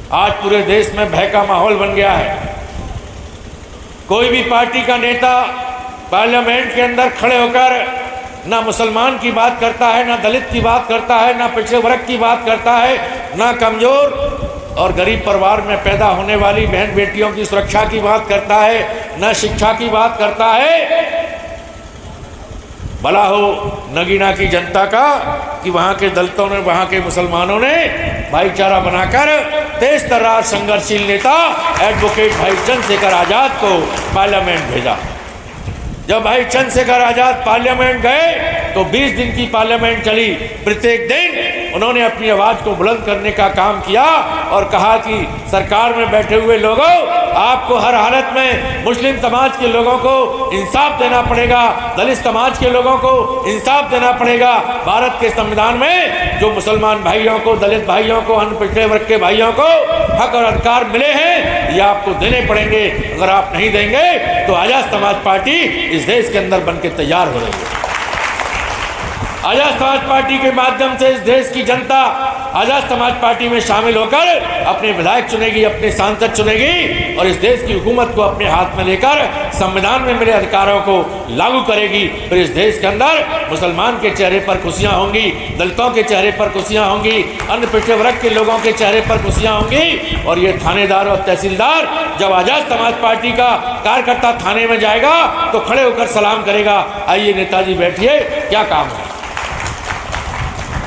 आज पूरे देश में भय का माहौल बन गया है। कोई भी पार्टी का नेता पार्लियामेंट के अंदर खड़े होकर ना मुसलमान की बात करता है, ना दलित की बात करता है, ना पिछड़े वर्ग की बात करता है, ना कमजोर और गरीब परिवार में पैदा होने वाली बहन बेटियों की सुरक्षा की बात करता है, ना शिक्षा की बात करता है। भला हो नगीना की जनता का कि वहाँ के दलितों ने, वहाँ के मुसलमानों ने भाईचारा बनाकर तेज तर्रार संघर्षशील नेता एडवोकेट भाई चंद्रशेखर आज़ाद को पार्लियामेंट भेजा। जब भाई चंद्रशेखर आज़ाद पार्लियामेंट गए तो 20 दिन की पार्लियामेंट चली। प्रत्येक दिन उन्होंने अपनी आवाज़ को बुलंद करने का काम किया और कहा कि सरकार में बैठे हुए लोगों, आपको हर हालत में मुस्लिम समाज के लोगों को इंसाफ देना पड़ेगा, दलित समाज के लोगों को इंसाफ देना पड़ेगा। भारत के संविधान में जो मुसलमान भाइयों को, दलित भाइयों को, अन्य पिछड़े वर्ग के भाइयों को हक और अधिकार मिले हैं, ये आपको देने पड़ेंगे। अगर आप नहीं देंगे तो आज़ाद समाज पार्टी इस देश के अंदर बन के तैयार हो रही है। आज़ाद समाज पार्टी के माध्यम से इस देश की जनता आज़ाद समाज पार्टी में शामिल होकर अपने विधायक चुनेगी, अपने सांसद चुनेगी और इस देश की हुकूमत को अपने हाथ में लेकर संविधान में मिले अधिकारों को लागू करेगी। फिर इस देश के अंदर मुसलमान के चेहरे पर खुशियां होंगी, दलितों के चेहरे पर खुशियां होंगी, अन्य पिछड़े वर्ग के लोगों के चेहरे पर खुशियां होंगी। और ये थानेदार और तहसीलदार जब आज़ाद समाज पार्टी का कार्यकर्ता थाने में जाएगा तो खड़े होकर सलाम करेगा, आइए नेताजी बैठिए, क्या काम है।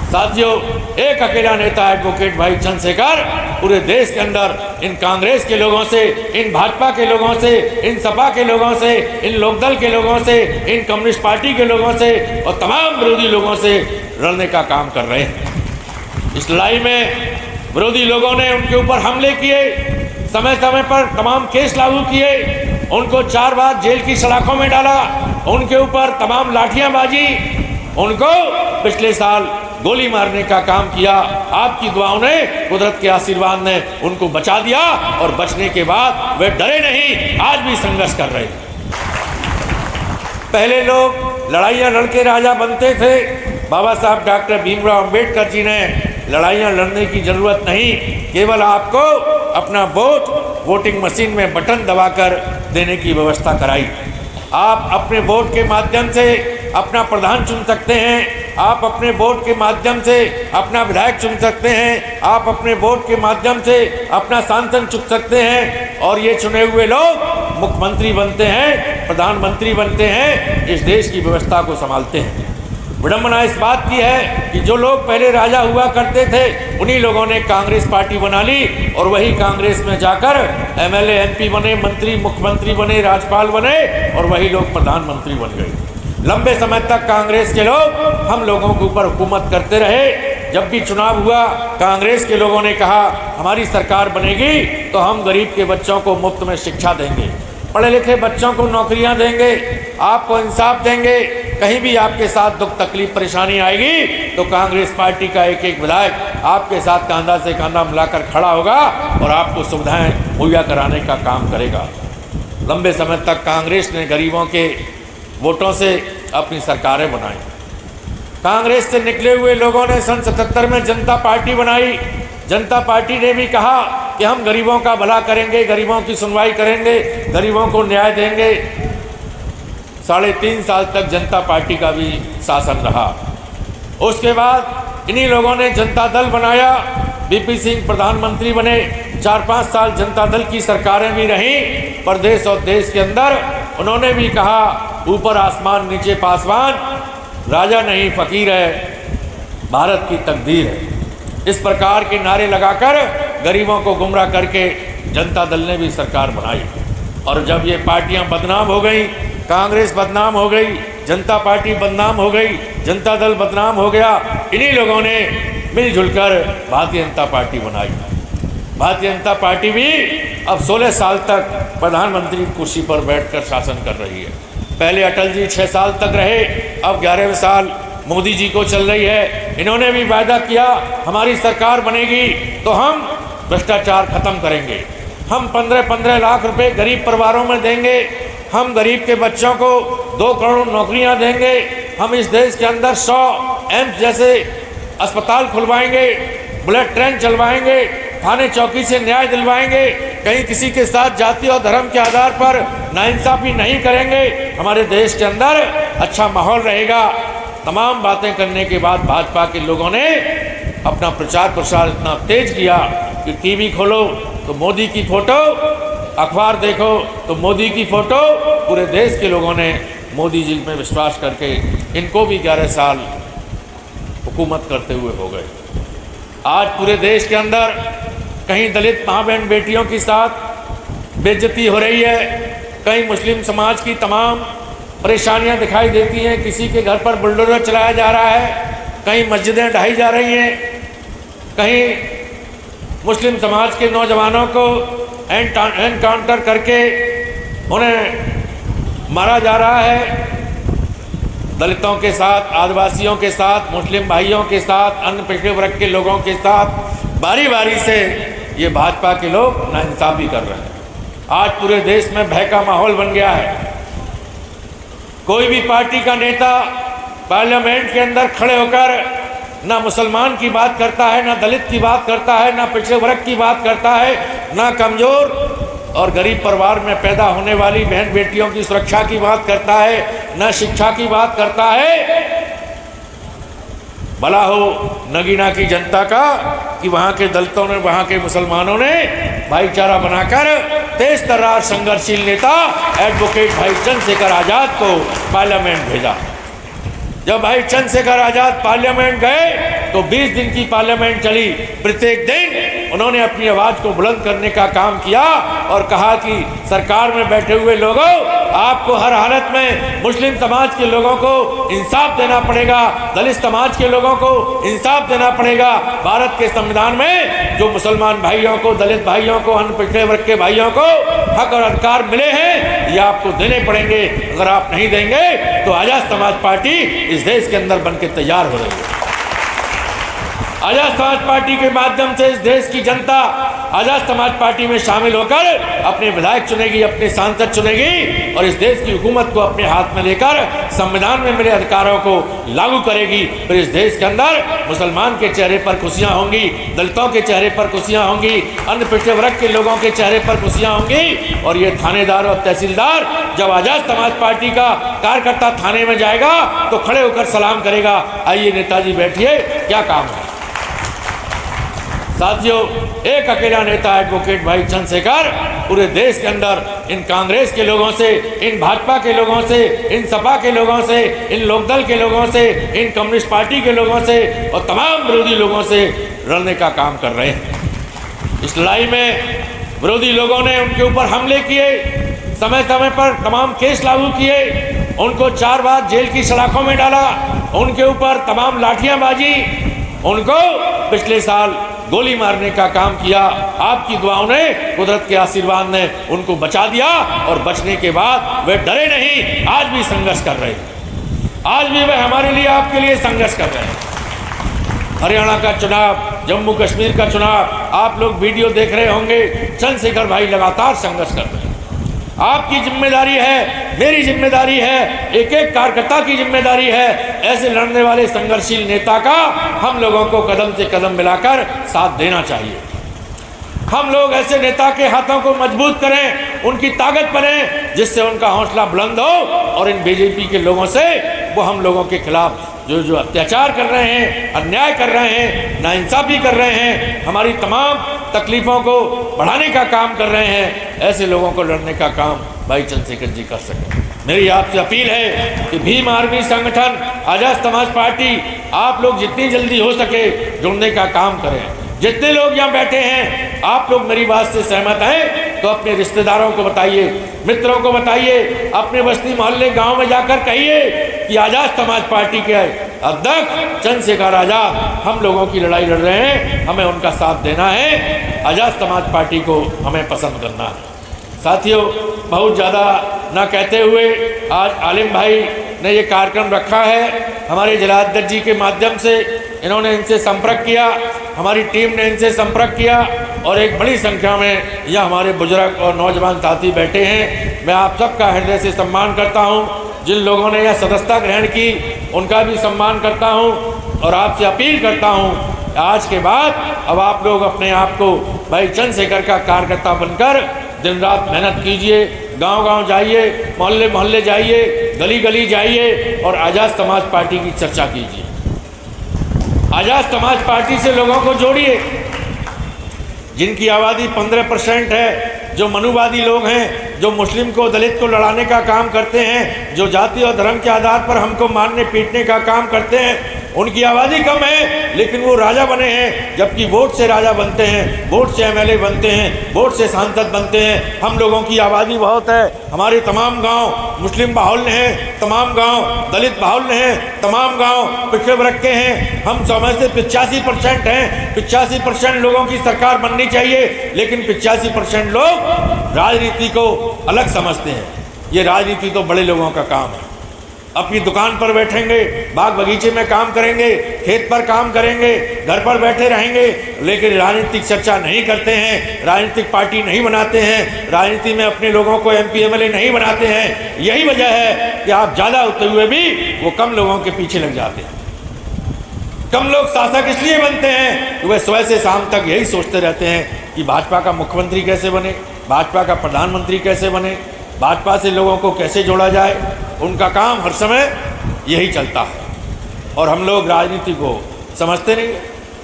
साथियों, एक अकेला नेता एडवोकेट भाई चंद्रशेखर पूरे देश के अंदर इन कांग्रेस के लोगों से, इन भाजपा के लोगों से, इन सपा के लोगों से, इन लोकदल के लोगों से, इन कम्युनिस्ट पार्टी के लोगों से और तमाम विरोधी लोगों से लड़ने का काम कर रहे हैं। इस लड़ाई में विरोधी लोगों ने उनके ऊपर हमले किए, समय समय पर तमाम केस लागू किए, उनको 4 बार जेल की सलाखों में डाला, उनके ऊपर तमाम लाठियां बाजी, उनको पिछले साल गोली मारने का काम किया। आपकी दुआओं ने, कुदरत के आशीर्वाद ने उनको बचा दिया और बचने के बाद वे डरे नहीं, आज भी संघर्ष कर रहे हैं। पहले लोग लड़ाइयाँ लड़ के राजा बनते थे। बाबा साहब डॉक्टर भीमराव अंबेडकर जी ने लड़ाइयाँ लड़ने की जरूरत नहीं, केवल आपको अपना वोट वोटिंग मशीन में बटन दबाकर देने की व्यवस्था कराई। आप अपने वोट के माध्यम से अपना प्रधान चुन सकते हैं, आप अपने वोट के माध्यम से अपना विधायक चुन सकते हैं, आप अपने वोट के माध्यम से अपना सांसद चुन सकते हैं और ये चुने हुए लोग मुख्यमंत्री बनते हैं, प्रधानमंत्री बनते हैं, इस देश की व्यवस्था को संभालते हैं। विडंबना इस बात की है कि जो लोग पहले राजा हुआ करते थे उन्हीं लोगों ने कांग्रेस पार्टी बना ली और वही कांग्रेस में जाकर एमएलए एमपी बने, मंत्री मुख्यमंत्री बने, राज्यपाल बने और वही लोग प्रधानमंत्री बन गए। लंबे समय तक कांग्रेस के लोग हम लोगों के ऊपर हुकूमत करते रहे। जब भी चुनाव हुआ कांग्रेस के लोगों ने कहा हमारी सरकार बनेगी तो हम गरीब के बच्चों को मुफ्त में शिक्षा देंगे, पढ़े लिखे बच्चों को नौकरियां देंगे, आपको इंसाफ देंगे। कहीं भी आपके साथ दुख तकलीफ परेशानी आएगी तो कांग्रेस पार्टी का एक एक विधायक आपके साथ कंधा से कंधा मिलाकर खड़ा होगा और आपको सुविधाएं मुहैया कराने का काम करेगा। लंबे समय तक कांग्रेस ने गरीबों के वोटों से अपनी सरकारें बनाई। कांग्रेस से निकले हुए लोगों ने सन 77 में जनता पार्टी बनाई। जनता पार्टी ने भी कहा कि हम गरीबों का भला करेंगे, गरीबों की सुनवाई करेंगे, गरीबों को न्याय देंगे। 3.5 साल तक जनता पार्टी का भी शासन रहा। उसके बाद इन्हीं लोगों ने जनता दल बनाया, बीपी सिंह प्रधानमंत्री बने। 4-5 साल जनता दल की सरकारें भी रहीं। प्रदेश और देश के अंदर उन्होंने भी कहा ऊपर आसमान नीचे पासवान, राजा नहीं फकीर है, भारत की तकदीर है। इस प्रकार के नारे लगाकर गरीबों को गुमराह करके जनता दल ने भी सरकार बनाई। और जब ये पार्टियां बदनाम हो गई, कांग्रेस बदनाम हो गई, जनता पार्टी बदनाम हो गई, जनता दल बदनाम हो गया, इन्हीं लोगों ने मिलजुल कर भारतीय जनता पार्टी बनाई। भारतीय जनता पार्टी भी अब 16 साल तक प्रधानमंत्री की कुर्सी पर बैठकर शासन कर रही है। पहले अटल जी 6 साल तक रहे, अब 11वें साल मोदी जी को चल रही है। इन्होंने भी वायदा किया हमारी सरकार बनेगी तो हम भ्रष्टाचार खत्म करेंगे, हम 15-15 लाख रुपए गरीब परिवारों में देंगे, हम गरीब के बच्चों को 2 करोड़ नौकरियां देंगे, हम इस देश के अंदर 100 एम्स जैसे अस्पताल खुलवाएंगे, बुलेट ट्रेन चलवाएंगे, थाने चौकी से न्याय दिलवाएंगे, कहीं किसी के साथ जाति और धर्म के आधार पर नाइंसाफी नहीं करेंगे, हमारे देश के अंदर अच्छा माहौल रहेगा। तमाम बातें करने के बाद भाजपा के लोगों ने अपना प्रचार प्रसार इतना तेज किया कि टीवी खोलो तो मोदी की फोटो, अखबार देखो तो मोदी की फोटो। पूरे देश के लोगों ने मोदी जी में विश्वास करके इनको भी 11 साल हुकूमत करते हुए हो गए। आज पूरे देश के अंदर कहीं दलित माँ बहन बेटियों के साथ बेइज्जती हो रही है, कहीं मुस्लिम समाज की तमाम परेशानियां दिखाई देती हैं, किसी के घर पर बुलडोजर चलाया जा रहा है, कहीं मस्जिदें ढाई जा रही हैं, कहीं मुस्लिम समाज के नौजवानों को एनकाउंटर करके उन्हें मारा जा रहा है। दलितों के साथ, आदिवासियों के साथ, मुस्लिम भाइयों के साथ, अन्य पिछड़े वर्ग के लोगों के साथ बारी बारी से ये भाजपा के लोग नाइंसाफी कर रहे हैं। आज पूरे देश में भय का माहौल बन गया है। कोई भी पार्टी का नेता पार्लियामेंट के अंदर खड़े होकर ना मुसलमान की बात करता है, ना दलित की बात करता है, ना पिछड़े वर्ग की बात करता है, ना कमजोर और गरीब परिवार में पैदा होने वाली बहन बेटियों की सुरक्षा की बात करता है, न शिक्षा की बात करता है। भला हो नगीना की जनता का कि वहाँ के दलितों ने, वहाँ के मुसलमानों ने भाईचारा बनाकर तेज तर्रार संघर्षशील नेता एडवोकेट भाई चंद्रशेखर आजाद को पार्लियामेंट भेजा। जब भाई चंद्रशेखर आजाद पार्लियामेंट गए तो 20 दिन की पार्लियामेंट चली। प्रत्येक दिन उन्होंने अपनी आवाज को बुलंद करने का काम किया और कहा कि सरकार में बैठे हुए लोगों, आपको हर हालत में मुस्लिम समाज के लोगों को इंसाफ देना पड़ेगा, दलित समाज के लोगों को इंसाफ देना पड़ेगा। भारत के संविधान में जो मुसलमान भाइयों को, दलित भाइयों को, अन्य पिछड़े वर्ग के भाइयों को हक और अधिकार मिले हैं, ये आपको देने पड़ेंगे। अगर आप नहीं देंगे तो आजाद समाज पार्टी इस देश के अंदर बनके तैयार हो रही है। आजाद समाज पार्टी के माध्यम से इस देश की जनता आजाद समाज पार्टी में शामिल होकर अपने विधायक चुनेगी, अपने सांसद चुनेगी और इस देश की हुकूमत को अपने हाथ में लेकर संविधान में मिले अधिकारों को लागू करेगी। फिर इस देश के अंदर मुसलमान के चेहरे पर खुशियां होंगी, दलितों के चेहरे पर खुशियां होंगी, अन्य पिछड़े वर्ग के लोगों के चेहरे पर खुशियां होंगी। और ये थानेदार और तहसीलदार जब आजाद समाज पार्टी का कार्यकर्ता थाने में जाएगा तो खड़े होकर सलाम करेगा, आइए नेताजी बैठिए, क्या काम है। साथियों, एक अकेला नेता एडवोकेट भाई चंद्रशेखर पूरे देश के अंदर इन कांग्रेस के लोगों से, इन भाजपा के लोगों से, इन सपा के लोगों से, इन लोकदल के लोगों से, इन कम्युनिस्ट पार्टी के लोगों से और तमाम विरोधी लोगों से लड़ने का काम कर रहे हैं। इस लड़ाई में विरोधी लोगों ने उनके ऊपर हमले किए, समय समय पर तमाम केस लागू किए, उनको 4 बार जेल की सलाखों में डाला, उनके ऊपर तमाम लाठियां बाजी, उनको पिछले साल गोली मारने का काम किया। आपकी दुआओं ने, कुदरत के आशीर्वाद ने उनको बचा दिया और बचने के बाद वे डरे नहीं, आज भी संघर्ष कर रहे हैं। आज भी वे हमारे लिए, आपके लिए संघर्ष कर रहे हैं। हरियाणा का चुनाव, जम्मू कश्मीर का चुनाव, आप लोग वीडियो देख रहे होंगे, चंद्रशेखर भाई लगातार संघर्ष कर रहे हैं। आपकी जिम्मेदारी है, मेरी जिम्मेदारी है, एक एक कार्यकर्ता की जिम्मेदारी है, ऐसे लड़ने वाले संघर्षशील नेता का हम लोगों को कदम से कदम मिलाकर साथ देना चाहिए। हम लोग ऐसे नेता के हाथों को मजबूत करें, उनकी ताकत बने, जिससे उनका हौसला बुलंद हो और इन बीजेपी के लोगों से वो हम लोगों के खिलाफ जो अत्याचार कर रहे हैं, अन्याय कर रहे हैं, नाइंसाफी कर रहे हैं, हमारी तमाम तकलीफ़ों को बढ़ाने का काम कर रहे हैं, ऐसे लोगों को लड़ने का काम भाई चंद्रशेखर जी कर सकें। मेरी आपसे अपील है कि भीम आर्मी संगठन, आजाद समाज पार्टी, आप लोग जितनी जल्दी हो सके जुड़ने का काम करें। जितने लोग यहाँ बैठे हैं, आप लोग मेरी बात से सहमत हैं तो अपने रिश्तेदारों को बताइए, मित्रों को बताइए, अपने बस्ती मोहल्ले गांव में जाकर कहिए कि आजाद समाज पार्टी के अध्यक्ष चंद्रशेखर आजाद हम लोगों की लड़ाई लड़ रहे हैं, हमें उनका साथ देना है, आजाद समाज पार्टी को हमें पसंद करना है। साथियों, बहुत ज़्यादा ना कहते हुए आज आलिम भाई ने ये कार्यक्रम रखा है, हमारे जिलाध्यक्ष जी के माध्यम से इन्होंने इनसे संपर्क किया, हमारी टीम ने इनसे संपर्क किया और एक बड़ी संख्या में यह हमारे बुजुर्ग और नौजवान साथी बैठे हैं। मैं आप सबका हृदय से सम्मान करता हूं। जिन लोगों ने यह सदस्यता ग्रहण की उनका भी सम्मान करता हूं और आपसे अपील करता हूं, आज के बाद अब आप लोग अपने आप को भाई चंद्रशेखर का कार्यकर्ता बनकर दिन रात मेहनत कीजिए, गांव-गांव जाइए, मोहल्ले मोहल्ले जाइए, गली गली जाइए और आज़ाद समाज पार्टी की चर्चा कीजिए। आज़ाद समाज पार्टी से लोगों को जोड़िए। जिनकी आबादी 15% है, जो मनुवादी लोग हैं, जो मुस्लिम को दलित को लड़ाने का काम करते हैं, जो जाति और धर्म के आधार पर हमको मारने पीटने का काम करते हैं, उनकी आबादी कम है लेकिन वो राजा बने हैं। जबकि वोट से राजा बनते हैं, वोट से एमएलए बनते हैं, वोट से सांसद बनते हैं। हम लोगों की आबादी बहुत है। हमारे तमाम गांव मुस्लिम बाहुल्य हैं, तमाम गांव दलित बाहुल्य हैं, तमाम गांव पिछड़े वर्ग के हैं। हम 100 में से 85% हैं। 85% लोगों की सरकार बननी चाहिए, लेकिन 85% लोग राजनीति को अलग समझते हैं। ये राजनीति तो बड़े लोगों का काम है। अपनी दुकान पर बैठेंगे, बाग बगीचे में काम करेंगे, खेत पर काम करेंगे, घर पर बैठे रहेंगे, लेकिन राजनीतिक चर्चा नहीं करते हैं, राजनीतिक पार्टी नहीं बनाते हैं, राजनीति में अपने लोगों को एमपी एमएलए नहीं बनाते हैं। यही वजह है कि आप ज़्यादा होते हुए भी वो कम लोगों के पीछे लग जाते हैं। कम लोग शासक इसलिए बनते हैं कि वह सुबह से शाम तक यही सोचते रहते हैं कि भाजपा का मुख्यमंत्री कैसे बने, भाजपा का प्रधानमंत्री कैसे बने, भाजपा से लोगों को कैसे जोड़ा जाए। उनका काम हर समय यही चलता है और हम लोग राजनीति को समझते नहीं।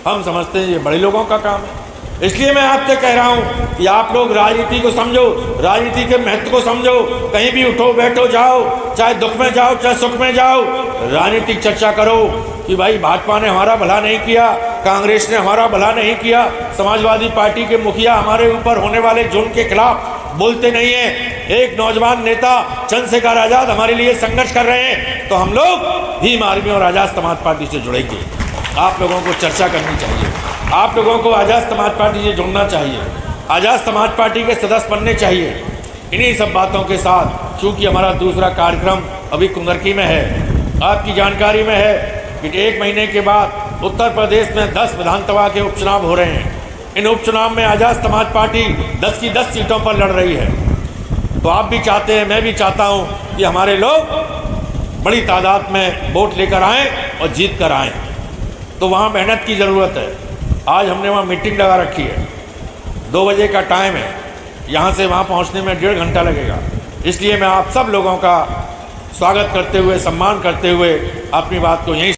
हम समझते हैं ये बड़े लोगों का काम है। इसलिए मैं आपसे कह रहा हूँ कि आप लोग राजनीति को समझो, राजनीति के महत्व को समझो। कहीं भी उठो बैठो जाओ, चाहे दुख में जाओ चाहे सुख में जाओ, राजनीतिक चर्चा करो कि भाई भाजपा ने हमारा भला नहीं किया, कांग्रेस ने हमारा भला नहीं किया, समाजवादी पार्टी के मुखिया हमारे ऊपर होने वाले जुल्म के खिलाफ बोलते नहीं हैं। एक नौजवान नेता चंद्रशेखर आज़ाद हमारे लिए संघर्ष कर रहे हैं, तो हम लोग भीम आर्मी और आज़ाद समाज पार्टी से जुड़ेंगे। आप लोगों को चर्चा करनी चाहिए, आप लोगों को आज़ाद समाज पार्टी से जुड़ना चाहिए, आज़ाद समाज पार्टी के सदस्य बनने चाहिए। इन्हीं सब बातों के साथ, चूँकि हमारा दूसरा कार्यक्रम अभी कुंदरकी में है, आपकी जानकारी में है कि 1 महीने के बाद उत्तर प्रदेश में 10 विधानसभा के उपचुनाव हो रहे हैं। इन उपचुनाव में आज़ाद समाज पार्टी 10 की 10 सीटों पर लड़ रही है। तो आप भी चाहते हैं, मैं भी चाहता हूं कि हमारे लोग बड़ी तादाद में वोट लेकर आएँ और जीत कर आएँ। तो वहाँ मेहनत की ज़रूरत है। आज हमने वहाँ मीटिंग लगा रखी है, 2 बजे का टाइम है। यहाँ से वहाँ पहुँचने में 1.5 घंटा लगेगा। इसलिए मैं आप सब लोगों का स्वागत करते हुए, सम्मान करते हुए अपनी बात को यहीं